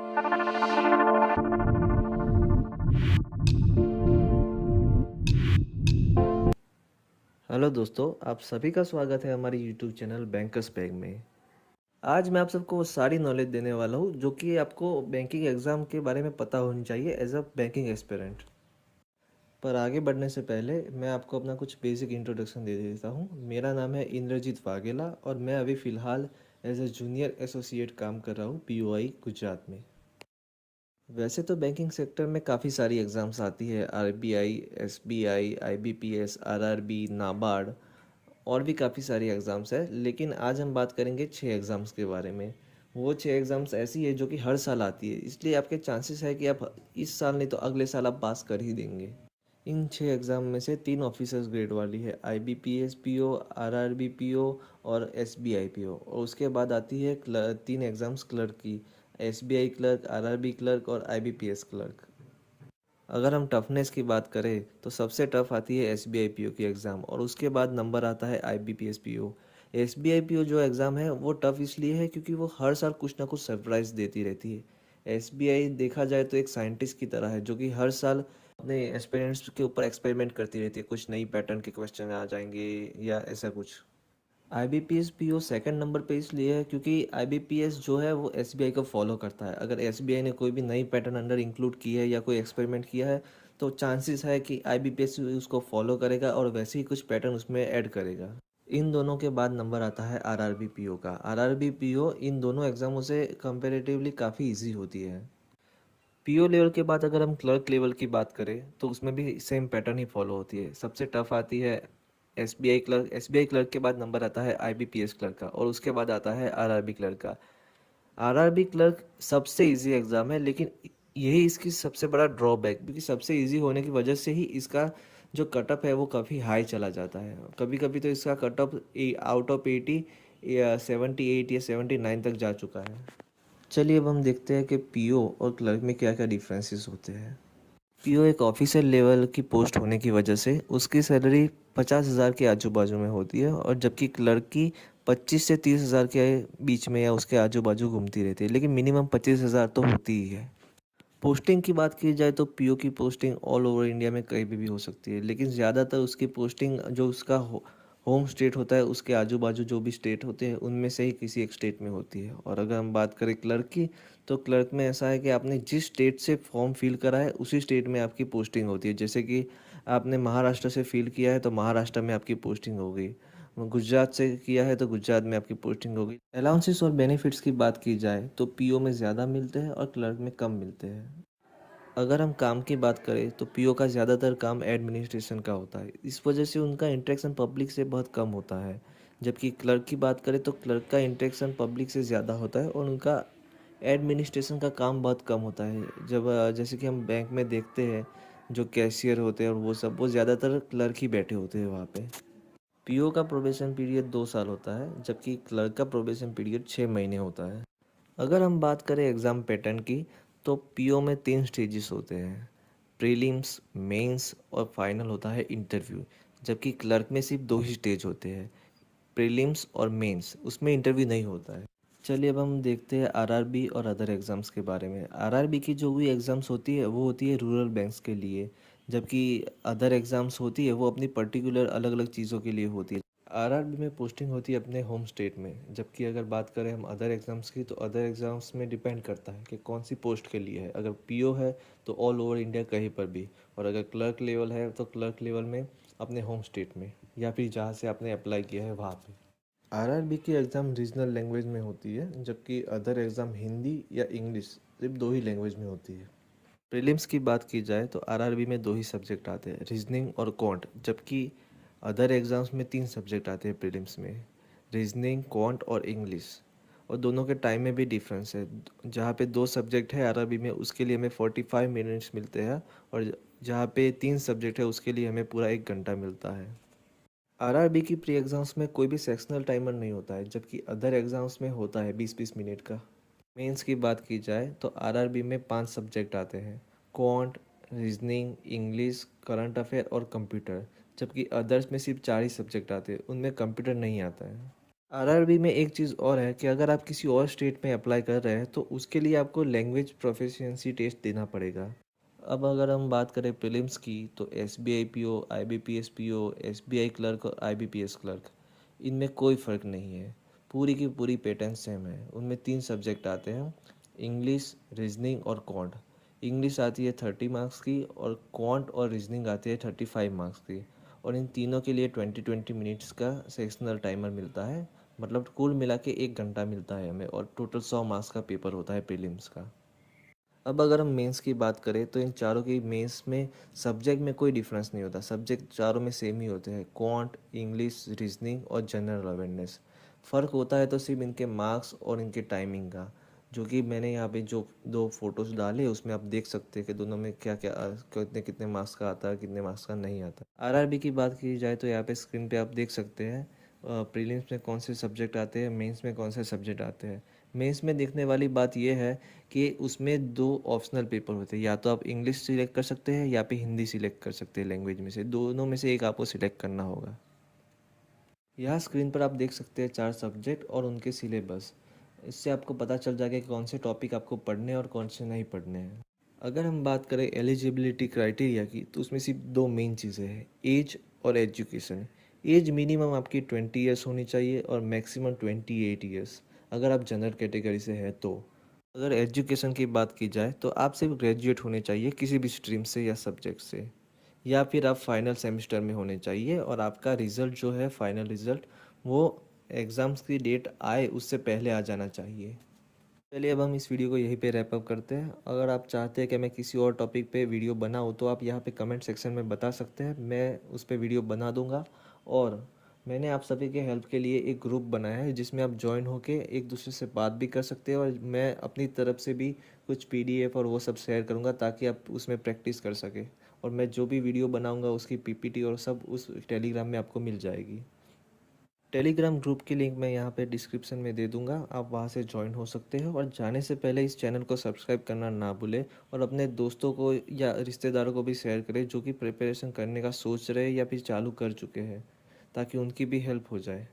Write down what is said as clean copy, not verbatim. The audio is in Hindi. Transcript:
हेलो दोस्तों, आप सभी का स्वागत है हमारे यूट्यूब चैनल बैंकर्स बैग में। आज मैं आप सबको वो सारी नॉलेज देने वाला हूँ जो कि आपको बैंकिंग एग्ज़ाम के बारे में पता होनी चाहिए एज अ बैंकिंग एस्पिरेंट। पर आगे बढ़ने से पहले मैं आपको अपना कुछ बेसिक इंट्रोडक्शन दे देता हूँ। मेरा नाम है इंद्रजीत वाघेला और मैं अभी फ़िलहाल एज अ जूनियर एसोसिएट काम कर रहा हूँ पीओआई गुजरात में। वैसे तो बैंकिंग सेक्टर में काफ़ी सारी एग्ज़ाम्स आती है, RBI, SBI, IBPS, RRB, NABARD और भी काफ़ी सारी एग्ज़ाम्स है। लेकिन आज हम बात करेंगे 6 एग्ज़ाम्स के बारे में। वो 6 एग्ज़ाम्स ऐसी है जो कि हर साल आती है, इसलिए आपके चांसेस है कि आप इस साल नहीं तो अगले साल आप पास कर ही देंगे। इन 6 एग्ज़ाम में से 3 ऑफिसर्स ग्रेड वाली है, आईबीपीएस पीओ, आरआरबी पीओ और एसबीआई पीओ। और उसके बाद आती है 3 एग्ज़ाम्स क्लर्क की, एसबीआई क्लर्क, आरआरबी क्लर्क और आईबीपीएस क्लर्क। अगर हम टफनेस की बात करें तो सबसे टफ आती है एसबीआई पीओ की एग्ज़ाम और उसके बाद नंबर आता है आईबीपीएस पीओ। एसबीआई पीओ जो एग्ज़ाम है वो टफ इसलिए है क्योंकि वो हर साल कुछ ना कुछ सरप्राइज़ देती रहती है। एसबीआई देखा जाए तो एक साइंटिस्ट की तरह है जो कि हर साल अपने एक्सपेरिमेंट्स के ऊपर एक्सपेरिमेंट करती रहती है, कुछ नई पैटर्न के क्वेश्चन आ जाएंगे या ऐसा कुछ। आईबीपीएस पीओ सेकंड नंबर पे इसलिए है क्योंकि आईबीपीएस जो है वो एसबीआई को फॉलो करता है। अगर एसबीआई ने कोई भी नई पैटर्न अंडर इंक्लूड की है या कोई एक्सपेरिमेंट किया है तो चांसेस है कि आईबीपीएस उसको फॉलो करेगा और वैसे ही कुछ पैटर्न उसमें ऐड करेगा। इन दोनों के बाद नंबर आता है आरआरबी पीओ का। आरआरबी पीओ इन दोनों एग्जामों से कंपेरेटिवली काफ़ी इजी होती है। पीओ लेवल के बाद अगर हम क्लर्क लेवल की बात करें तो उसमें भी सेम पैटर्न ही फॉलो होती है। सबसे टफ आती है एसबीआई क्लर्क। एसबीआई क्लर्क के बाद नंबर आता है आईबीपीएस क्लर्क का और उसके बाद आता है आरआरबी क्लर्क का। आरआरबी क्लर्क सबसे इजी एग्ज़ाम है, लेकिन यही इसकी सबसे बड़ा ड्रॉबैक, क्योंकि सबसे इजी होने की वजह से ही इसका जो कटअप है वो काफ़ी हाई चला जाता है। कभी कभी तो इसका कटअप आउट ऑफ 80 या 78 या 79 तक जा चुका है। चलिए अब हम देखते हैं कि पीओ और क्लर्क में क्या क्या डिफरेंसेस होते हैं। पीओ एक ऑफिसर लेवल की पोस्ट होने की वजह से उसकी सैलरी 50,000 के आजू बाजू में होती है और जबकि क्लर्क की 25 से 30,000 के बीच में या उसके आजू बाजू घूमती रहती है, लेकिन मिनिमम 25,000 तो होती ही है। पोस्टिंग की बात की जाए तो पीओ की पोस्टिंग ऑल ओवर इंडिया में कहीं भी हो सकती है, लेकिन ज़्यादातर उसकी पोस्टिंग जो उसका होम स्टेट होता है उसके आजू बाजू जो भी स्टेट होते हैं उनमें से ही किसी एक स्टेट में होती है। और अगर हम बात करें क्लर्क की तो क्लर्क में ऐसा है कि आपने जिस स्टेट से फॉर्म फिल करा है उसी स्टेट में आपकी पोस्टिंग होती है। जैसे कि आपने महाराष्ट्र से फिल किया है तो महाराष्ट्र में आपकी पोस्टिंग होगी, गुजरात से किया है तो गुजरात में आपकी पोस्टिंग होगी। अलाउंसेस और बेनिफिट्स की बात की जाए तो पीओ में ज़्यादा मिलते हैं और क्लर्क में कम मिलते हैं। अगर हम काम की बात करें तो पीओ का ज़्यादातर काम एडमिनिस्ट्रेशन का होता है, इस वजह से उनका इंटरेक्शन पब्लिक से बहुत कम होता है। जबकि क्लर्क की बात करें तो क्लर्क का इंटरेक्शन पब्लिक से ज़्यादा होता है और उनका एडमिनिस्ट्रेशन का काम बहुत कम होता है। जब जैसे कि हम बैंक में देखते हैं जो कैशियर होते हैं और वो सब, वो ज़्यादातर क्लर्क ही बैठे होते हैं वहाँ पे। पीओ का प्रोबेशन पीरियड 2 साल होता है जबकि क्लर्क का प्रोबेशन पीरियड 6 महीने होता है। अगर हम बात करें एग्ज़ाम पैटर्न की तो पीओ में 3 स्टेजेस होते हैं, प्रीलिम्स, मेंस और फाइनल होता है इंटरव्यू। जबकि क्लर्क में सिर्फ 2 ही स्टेज होते हैं, प्रीलिम्स और मेंस, उसमें इंटरव्यू नहीं होता है। चलिए अब हम देखते हैं आरआरबी और अदर एग्ज़ाम्स के बारे में। आरआरबी की जो भी एग्ज़ाम्स होती है वो होती है रूरल बैंक्स के लिए, जबकि अदर एग्ज़ाम्स होती है वो अपनी पर्टिकुलर अलग अलग चीज़ों के लिए होती है। आरआरबी में पोस्टिंग होती है अपने होम स्टेट में, जबकि अगर बात करें हम अदर एग्ज़ाम्स की तो अदर एग्ज़ाम्स में डिपेंड करता है कि कौन सी पोस्ट के लिए है। अगर पीओ है तो ऑल ओवर इंडिया कहीं पर भी, और अगर क्लर्क लेवल है तो क्लर्क लेवल में अपने होम स्टेट में या फिर जहाँ से आपने अप्लाई किया है वहाँ पे। आरआरबी की एग्ज़ाम रीजनल लैंग्वेज में होती है जबकि अदर एग्ज़ाम हिंदी या इंग्लिश, सिर्फ 2 ही लैंग्वेज में होती है। प्रीलिम्स की बात की जाए तो आरआरबी में 2 ही सब्जेक्ट आते हैं, रीजनिंग और क्वांट, जबकि अदर एग्ज़ाम्स में 3 सब्जेक्ट आते हैं प्रीलिम्स में, रीजनिंग, क्वांट और इंग्लिश। और दोनों के टाइम में भी डिफरेंस है। जहाँ पे 2 सब्जेक्ट है आरआरबी में उसके लिए हमें 45 मिनट्स मिलते हैं और जहाँ पे 3 सब्जेक्ट है उसके लिए हमें पूरा 1 घंटा मिलता है। आरआरबी की प्री एग्ज़ाम्स में कोई भी सेक्शनल टाइमर नहीं होता है, जबकि अदर एग्ज़ाम्स में होता है 20-20 मिनट का। मेंस की बात की जाए तो आरआरबी में 5 सब्जेक्ट आते हैं, quant, reasoning, English, current affair और कंप्यूटर। जबकि अदर्स में सिर्फ 4 ही सब्जेक्ट आते हैं, उनमें कंप्यूटर नहीं आता है। आरआरबी में एक चीज़ और है कि अगर आप किसी और स्टेट में अप्लाई कर रहे हैं तो उसके लिए आपको लैंग्वेज प्रोफिशिएंसी टेस्ट देना पड़ेगा। अब अगर हम बात करें प्रीलिम्स की तो SBI PO, IBPS PO, SBI clerk और आईबीपीएस क्लर्क, इनमें कोई फ़र्क नहीं है। पूरी की पूरी पैटर्न सेम है। उनमें 3 सब्जेक्ट आते हैं, इंग्लिश, रीजनिंग और क्वांट। इंग्लिश आती है 30 मार्क्स की और क्वांट और रीजनिंग आती है 35 मार्क्स की। और इन तीनों के लिए 20-20 मिनट्स का सेक्शनल टाइमर मिलता है। मतलब कुल मिला के 1 घंटा मिलता है हमें और टोटल 100 मार्क्स का पेपर होता है प्रीलिम्स का। अब अगर हम मेंस की बात करें तो इन चारों की मेंस में सब्जेक्ट में कोई डिफरेंस नहीं होता। सब्जेक्ट चारों में सेम ही होते हैं, क्वांट, इंग्लिश, रीजनिंग और जनरल अवेयरनेस। फ़र्क होता है तो सिर्फ इनके मार्क्स और इनके टाइमिंग का, जो कि मैंने यहाँ पे जो 2 फ़ोटोज़ डाले उसमें आप देख सकते हैं कि दोनों में क्या क्या कितने कितने मार्क्स का आता है, कितने मार्क्स का नहीं आता। आरआरबी की बात की जाए तो यहाँ पे स्क्रीन पे आप देख सकते हैं प्रीलिम्स में कौन से सब्जेक्ट आते हैं, मेंस में कौन से सब्जेक्ट आते हैं। मेंस में देखने वाली बात यह है कि उसमें 2 ऑप्शनल पेपर होते हैं, या तो आप इंग्लिश सिलेक्ट कर सकते हैं या फिर हिंदी सिलेक्ट कर सकते हैं। लैंग्वेज में से दोनों में से एक आपको सिलेक्ट करना होगा। यहाँ स्क्रीन पर आप देख सकते हैं 4 सब्जेक्ट और उनके सिलेबस। इससे आपको पता चल जाएगा कि कौन से टॉपिक आपको पढ़ने हैं और कौन से नहीं पढ़ने हैं। अगर हम बात करें एलिजिबिलिटी क्राइटेरिया की तो उसमें सिर्फ 2 मेन चीज़ें हैं, एज और एजुकेशन। एज मिनिमम आपकी 20 ईयर्स होनी चाहिए और मैक्सिमम 28 ईयर्स, अगर आप जनरल कैटेगरी से हैं तो। अगर एजुकेशन की बात की जाए तो आप सिर्फ ग्रेजुएट होने चाहिए किसी भी स्ट्रीम से या सब्जेक्ट से, या फिर आप फाइनल सेमेस्टर में होने चाहिए और आपका रिज़ल्ट जो है फाइनल रिज़ल्ट वो एग्ज़ाम्स की डेट आए उससे पहले आ जाना चाहिए। चलिए अब हम इस वीडियो को यहीं पे रैप अप करते हैं। अगर आप चाहते हैं कि मैं किसी और टॉपिक पे वीडियो बनाऊँ तो आप यहाँ पे कमेंट सेक्शन में बता सकते हैं, मैं उस पे वीडियो बना दूँगा। और मैंने आप सभी के हेल्प के लिए एक ग्रुप बनाया है जिसमें आप ज्वाइन होके एक दूसरे से बात भी कर सकते हैं, और मैं अपनी तरफ से भी कुछ पीडीएफ और वो सब शेयर करूँगा ताकि आप उसमें प्रैक्टिस कर सकें। और मैं जो भी वीडियो बनाऊँगा उसकी पीपीटी और सब उस टेलीग्राम में आपको मिल जाएगी। टेलीग्राम ग्रुप की लिंक मैं यहाँ पे डिस्क्रिप्शन में दे दूँगा, आप वहाँ से ज्वाइन हो सकते हैं। और जाने से पहले इस चैनल को सब्सक्राइब करना ना भूलें और अपने दोस्तों को या रिश्तेदारों को भी शेयर करें जो कि प्रिपरेशन करने का सोच रहे हैं या फिर चालू कर चुके हैं, ताकि उनकी भी हेल्प हो जाए।